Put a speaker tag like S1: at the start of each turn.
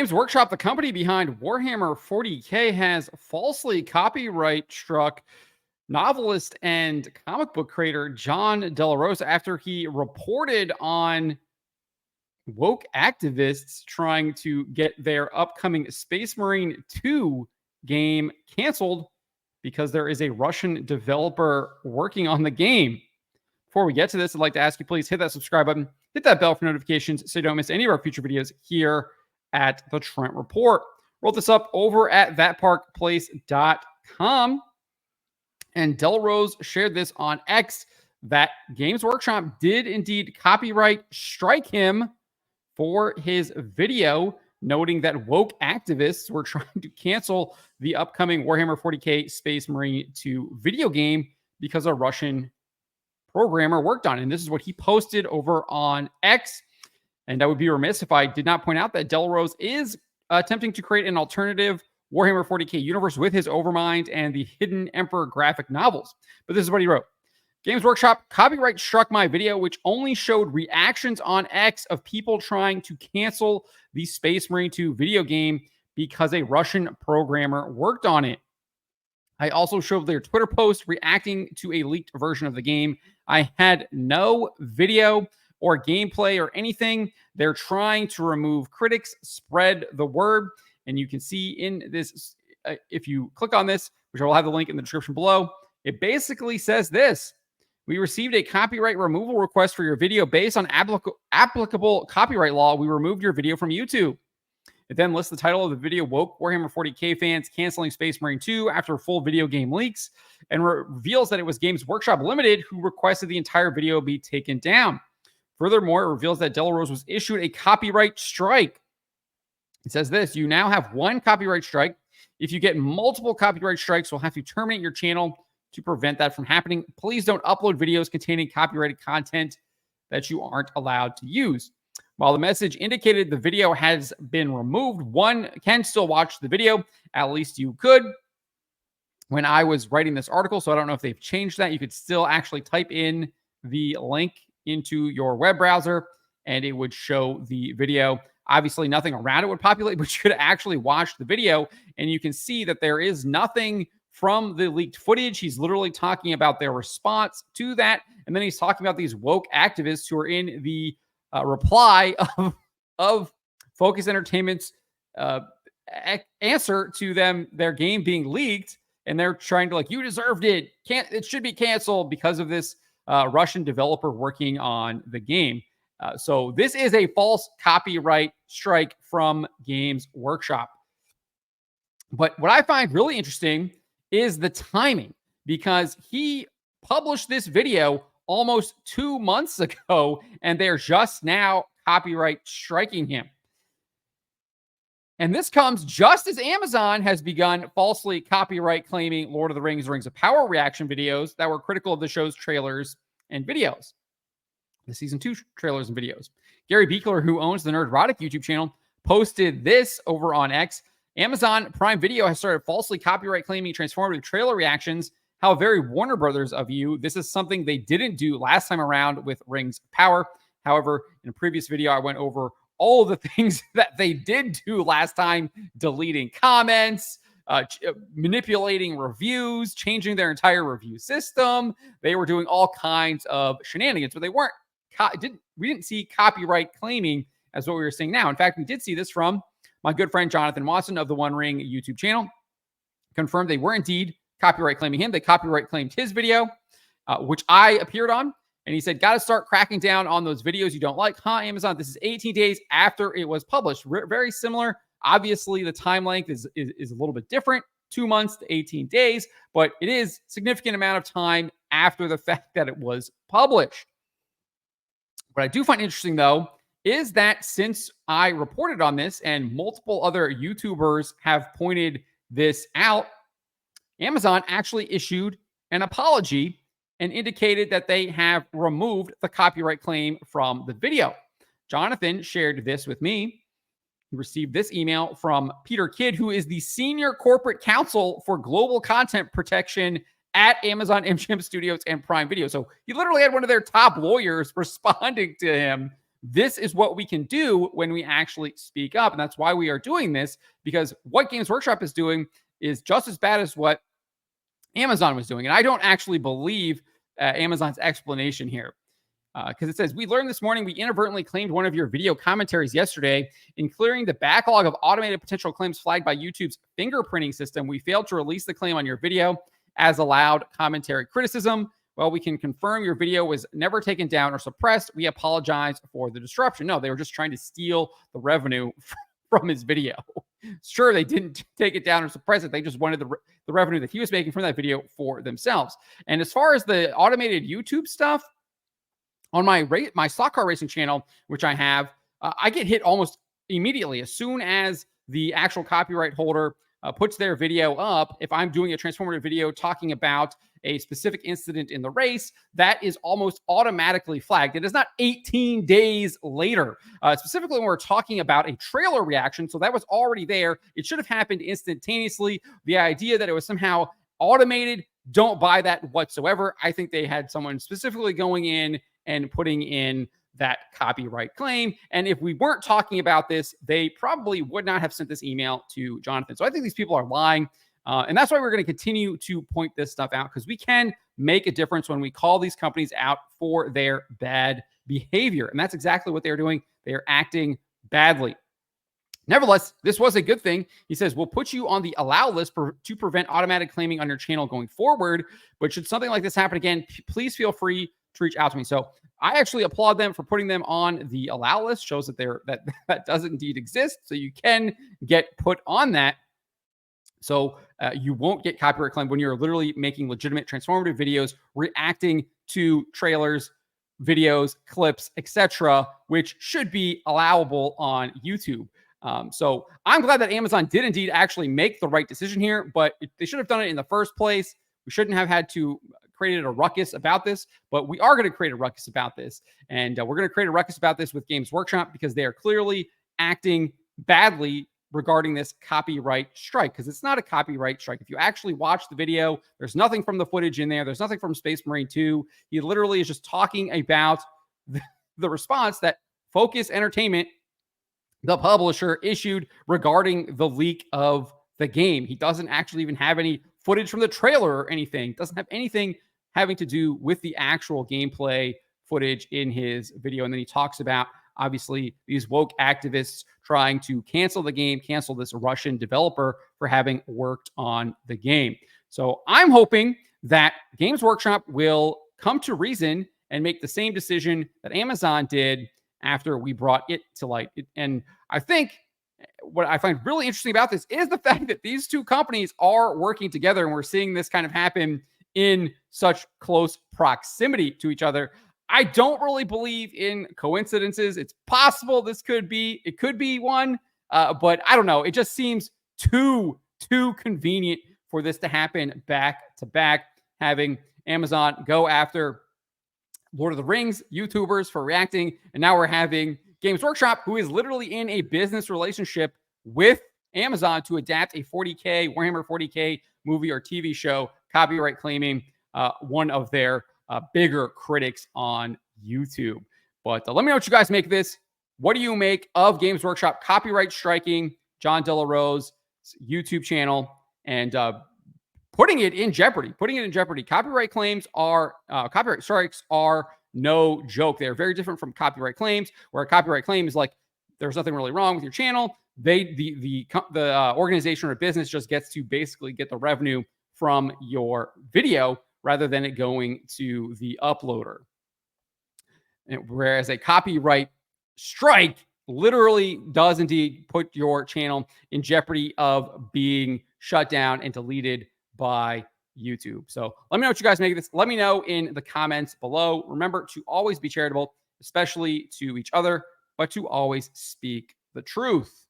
S1: Games Workshop, the company behind Warhammer 40K, has falsely copyright struck novelist and comic book creator John Della Rosa after he reported on woke activists trying to get their upcoming Space Marine 2 game canceled because there is a Russian developer working on the game. Before we get to this, I'd like to ask you, please hit that subscribe button, hit that bell for notifications so you don't miss any of our future videos here at the Trent Report. Roll this up over at thatparkplace.com. And Delrose shared this on X that Games Workshop did indeed copyright strike him for his video, noting that woke activists were trying to cancel the upcoming Warhammer 40K Space Marine 2 video game because a Russian programmer worked on it. And this is what he posted over on X. And I would be remiss if I did not point out that Delrose is attempting to create an alternative Warhammer 40K universe with his Overmind and the Hidden Emperor graphic novels. But this is what he wrote. Games Workshop copyright struck my video, which only showed reactions on X of people trying to cancel the Space Marine 2 video game because a Russian programmer worked on it. I also showed their Twitter post reacting to a leaked version of the game. I had no video or gameplay or anything. They're trying to remove critics, spread the word. And you can see in this, if you click on this, which I will have the link in the description below, it basically says this. We received a copyright removal request for your video based on applicable copyright law. We removed your video from YouTube. It then lists the title of the video, Woke Warhammer 40K Fans Canceling Space Marine 2 after full video game leaks, and reveals that it was Games Workshop Limited who requested the entire video be taken down. Furthermore, it reveals that Delrose was issued a copyright strike. It says this: you now have one copyright strike. If you get multiple copyright strikes, we'll have to terminate your channel to prevent that from happening. Please don't upload videos containing copyrighted content that you aren't allowed to use. While the message indicated the video has been removed, one can still watch the video. At least you could. When I was writing this article, so I don't know if they've changed that, you could still actually type in the link into your web browser and it would show the video. Obviously, nothing around it would populate, but you could actually watch the video and you can see that there is nothing from the leaked footage. He's literally talking about their response to that. And then he's talking about these woke activists who are in the reply of Focus Entertainment's answer to them, their game being leaked. And they're trying to you deserved it. It should be canceled because of this Russian developer working on the game. So this is a false copyright strike from Games Workshop. But what I find really interesting is the timing, because he published this video almost 2 months ago, and they're just now copyright striking him. And this comes just as Amazon has begun falsely copyright claiming Lord of the Rings, Rings of Power reaction videos that were critical of the show's trailers and videos. The season 2 trailers and videos. Gary Beekler, who owns the Nerdrotic YouTube channel, posted this over on X. Amazon Prime Video has started falsely copyright claiming transformative trailer reactions. How very Warner Brothers of you. This is something they didn't do last time around with Rings of Power. However, in a previous video, I went over all of the things that they did do last time, deleting comments, manipulating reviews, changing their entire review system. They were doing all kinds of shenanigans, but they weren't. We didn't see copyright claiming as what we were seeing now. In fact, we did see this from my good friend Jonathan Watson of the One Ring YouTube channel. Confirmed they were indeed copyright claiming him. They copyright claimed his video, which I appeared on. And he said, got to start cracking down on those videos you don't like. Amazon? This is 18 days after it was published. Very similar. Obviously, the time length is a little bit different, 2 months to 18 days, but it is significant amount of time after the fact that it was published. What I do find interesting, though, is that since I reported on this and multiple other YouTubers have pointed this out, Amazon actually issued an apology and indicated that they have removed the copyright claim from the video. Jonathan shared this with me. He received this email from Peter Kidd, who is the Senior Corporate Counsel for Global Content Protection at Amazon MGM Studios and Prime Video. So he literally had one of their top lawyers responding to him This is what we can do when we actually speak up. And that's why we are doing this, because what Games Workshop is doing is just as bad as what Amazon was doing. And I don't actually believe Amazon's explanation here. Because it says, we learned this morning we inadvertently claimed one of your video commentaries yesterday. In clearing the backlog of automated potential claims flagged by YouTube's fingerprinting system, we failed to release the claim on your video as allowed commentary criticism. Well, we can confirm your video was never taken down or suppressed. We apologize for the disruption. No, they were just trying to steal the revenue from his video. Sure, they didn't take it down or suppress it. They just wanted the revenue that he was making from that video for themselves. And as far as the automated YouTube stuff, on my stock car racing channel, which I have, I get hit almost immediately as soon as the actual copyright holder puts their video up. If I'm doing a transformative video talking about a specific incident in the race, that is almost automatically flagged. It is not 18 days later, specifically when we're talking about a trailer reaction. So that was already there. It should have happened instantaneously. The idea that it was somehow automated, don't buy that whatsoever. I think they had someone specifically going in and putting in that copyright claim. And if we weren't talking about this, they probably would not have sent this email to Jonathan. So I think these people are lying. And that's why we're going to continue to point this stuff out, because we can make a difference when we call these companies out for their bad behavior. And that's exactly what they're doing. They are acting badly. Nevertheless, this was a good thing. He says, we'll put you on the allow list to prevent automatic claiming on your channel going forward. But should something like this happen again, please feel free to reach out to me. So I actually applaud them for putting them on the allow list. Shows that that does indeed exist. So you can get put on that. So you won't get copyright claim when you're literally making legitimate transformative videos, reacting to trailers, videos, clips, etc., which should be allowable on YouTube. So I'm glad that Amazon did indeed actually make the right decision here, but they should have done it in the first place. We shouldn't have had to create a ruckus about this, but we are going to create a ruckus about this. And we're going to create a ruckus about this with Games Workshop, because they are clearly acting badly regarding this copyright strike, because it's not a copyright strike. If you actually watch the video, there's nothing from the footage in there. There's nothing from Space Marine 2. He literally is just talking about the response that Focus Entertainment, the publisher, issued regarding the leak of the game. He doesn't actually even have any footage from the trailer or anything. Doesn't have anything having to do with the actual gameplay footage in his video. And then he talks about, obviously, these woke activists trying to cancel the game, cancel this Russian developer for having worked on the game. So I'm hoping that Games Workshop will come to reason and make the same decision that Amazon did after we brought it to light. And I think what I find really interesting about this is the fact that these two companies are working together, and we're seeing this kind of happen in such close proximity to each other. I don't really believe in coincidences. It's possible it could be one, but I don't know. It just seems too convenient for this to happen back to back, having Amazon go after Lord of the Rings YouTubers for reacting, and now we're having Games Workshop, who is literally in a business relationship with Amazon to adapt a 40K, Warhammer 40K movie or TV show, copyright claiming one of their bigger critics on YouTube. But let me know what you guys make of this. What do you make of Games Workshop copyright striking John De La Rose's YouTube channel and putting it in jeopardy? Copyright strikes are no joke. They're very different from copyright claims, where a copyright claim is like, there's nothing really wrong with your channel. The organization or business just gets to basically get the revenue from your video rather than it going to the uploader. Whereas a copyright strike literally does indeed put your channel in jeopardy of being shut down and deleted by YouTube. So let me know what you guys make of this. Let me know in the comments below. Remember to always be charitable, especially to each other, but to always speak the truth.